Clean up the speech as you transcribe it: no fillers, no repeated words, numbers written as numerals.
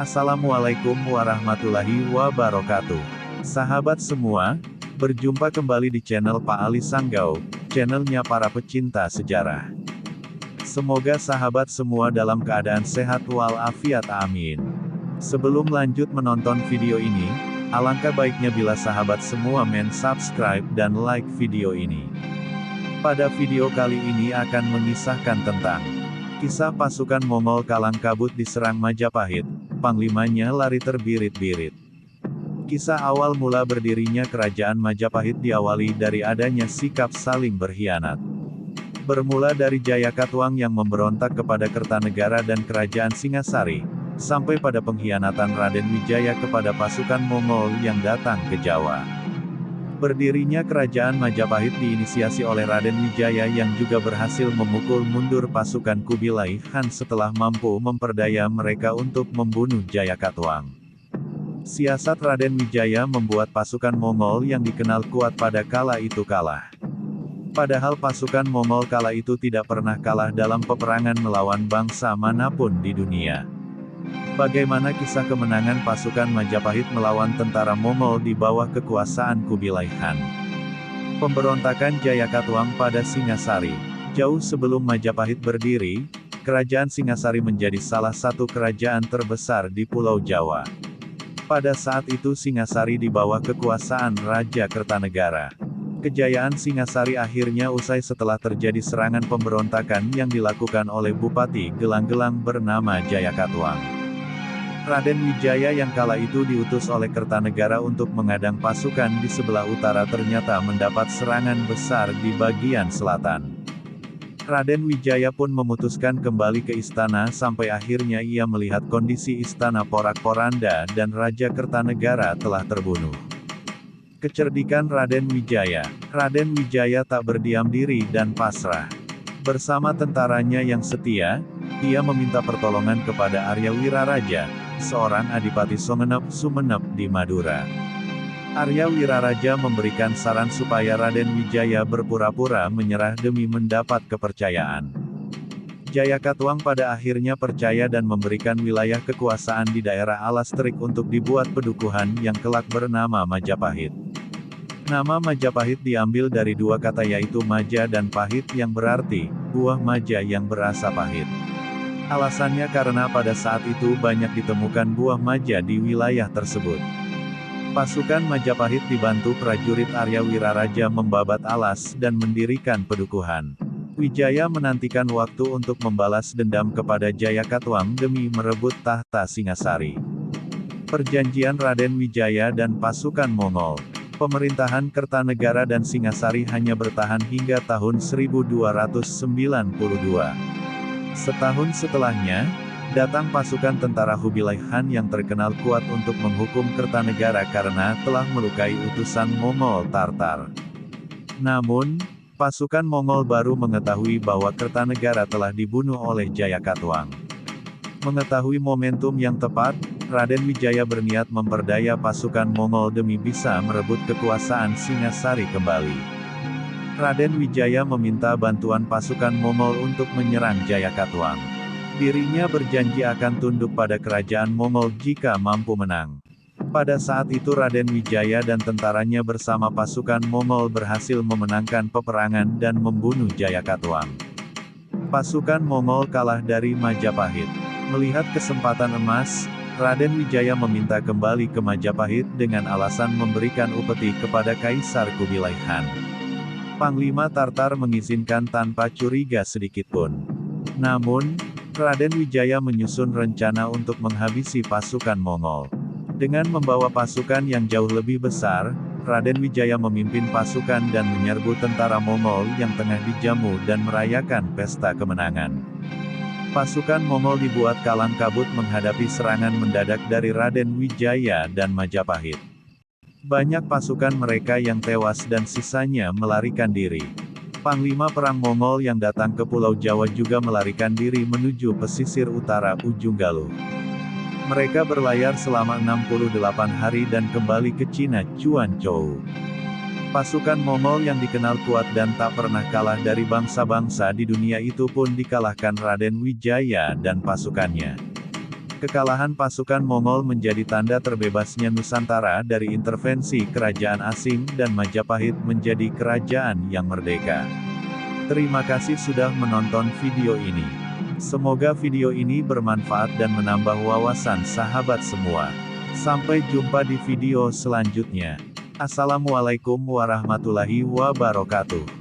Assalamualaikum warahmatullahi wabarakatuh. Sahabat semua, berjumpa kembali di channel Pak Ali Sanggau, channelnya para pecinta sejarah. Semoga sahabat semua dalam keadaan sehat walafiat, amin. Sebelum lanjut menonton video ini, alangkah baiknya bila sahabat semua subscribe dan like video ini. Pada video kali ini akan mengisahkan tentang kisah pasukan Mongol kalang kabut diserang Majapahit, panglimanya lari terbirit-birit. Kisah awal mula berdirinya kerajaan Majapahit diawali dari adanya sikap saling berkhianat. Bermula dari Jayakatwang yang memberontak kepada Kertanegara dan kerajaan Singasari, sampai pada pengkhianatan Raden Wijaya kepada pasukan Mongol yang datang ke Jawa. Berdirinya kerajaan Majapahit diinisiasi oleh Raden Wijaya yang juga berhasil memukul mundur pasukan Kubilai Khan setelah mampu memperdaya mereka untuk membunuh Jayakatwang. Siasat Raden Wijaya membuat pasukan Mongol yang dikenal kuat pada kala itu kalah. Padahal pasukan Mongol kala itu tidak pernah kalah dalam peperangan melawan bangsa manapun di dunia. Bagaimana kisah kemenangan pasukan Majapahit melawan tentara Mongol di bawah kekuasaan Kubilai Khan? Pemberontakan Jayakatwang pada Singasari. Jauh sebelum Majapahit berdiri, kerajaan Singasari menjadi salah satu kerajaan terbesar di Pulau Jawa. Pada saat itu Singasari di bawah kekuasaan Raja Kertanegara. Kejayaan Singasari akhirnya usai setelah terjadi serangan pemberontakan yang dilakukan oleh Bupati Gelang-Gelang bernama Jayakatwang. Raden Wijaya yang kala itu diutus oleh Kertanegara untuk mengadang pasukan di sebelah utara ternyata mendapat serangan besar di bagian selatan. Raden Wijaya pun memutuskan kembali ke istana sampai akhirnya ia melihat kondisi istana porak-poranda dan Raja Kertanegara telah terbunuh. Kecerdikan Raden Wijaya tak berdiam diri dan pasrah. Bersama tentaranya yang setia, ia meminta pertolongan kepada Arya Wiraraja, seorang adipati Sumenep di Madura. Arya Wiraraja memberikan saran supaya Raden Wijaya berpura-pura menyerah demi mendapat kepercayaan. Jayakatwang pada akhirnya percaya dan memberikan wilayah kekuasaan di daerah Alas Terik untuk dibuat pedukuhan yang kelak bernama Majapahit. Nama Majapahit diambil dari dua kata yaitu maja dan pahit yang berarti, buah maja yang berasa pahit. Alasannya karena pada saat itu banyak ditemukan buah maja di wilayah tersebut. Pasukan Majapahit dibantu prajurit Arya Wiraraja membabat alas dan mendirikan pedukuhan. Wijaya menantikan waktu untuk membalas dendam kepada Jayakatwang demi merebut tahta Singasari. Perjanjian Raden Wijaya dan pasukan Mongol. Pemerintahan Kertanegara dan Singasari hanya bertahan hingga tahun 1292. Setahun setelahnya, datang pasukan tentara Kubilai Khan yang terkenal kuat untuk menghukum Kertanegara karena telah melukai utusan Mongol Tartar. Namun, pasukan Mongol baru mengetahui bahwa Kertanegara telah dibunuh oleh Jayakatwang. Mengetahui momentum yang tepat, Raden Wijaya berniat memperdaya pasukan Mongol demi bisa merebut kekuasaan Singasari kembali. Raden Wijaya meminta bantuan pasukan Mongol untuk menyerang Jayakatwang. Dirinya berjanji akan tunduk pada kerajaan Mongol jika mampu menang. Pada saat itu Raden Wijaya dan tentaranya bersama pasukan Mongol berhasil memenangkan peperangan dan membunuh Jayakatwang. Pasukan Mongol kalah dari Majapahit. Melihat kesempatan emas, Raden Wijaya meminta kembali ke Majapahit dengan alasan memberikan upeti kepada Kaisar Kubilai Khan. Panglima Tartar mengizinkan tanpa curiga sedikitpun. Namun, Raden Wijaya menyusun rencana untuk menghabisi pasukan Mongol. Dengan membawa pasukan yang jauh lebih besar, Raden Wijaya memimpin pasukan dan menyerbu tentara Mongol yang tengah dijamu dan merayakan pesta kemenangan. Pasukan Mongol dibuat kalang kabut menghadapi serangan mendadak dari Raden Wijaya dan Majapahit. Banyak pasukan mereka yang tewas dan sisanya melarikan diri. Panglima perang Mongol yang datang ke Pulau Jawa juga melarikan diri menuju pesisir utara ujung Galuh. Mereka berlayar selama 68 hari dan kembali ke Cina Cuanzhou. Pasukan Mongol yang dikenal kuat dan tak pernah kalah dari bangsa-bangsa di dunia itu pun dikalahkan Raden Wijaya dan pasukannya. Kekalahan pasukan Mongol menjadi tanda terbebasnya Nusantara dari intervensi kerajaan asing dan Majapahit menjadi kerajaan yang merdeka. Terima kasih sudah menonton video ini. Semoga video ini bermanfaat dan menambah wawasan sahabat semua. Sampai jumpa di video selanjutnya. Assalamualaikum warahmatullahi wabarakatuh.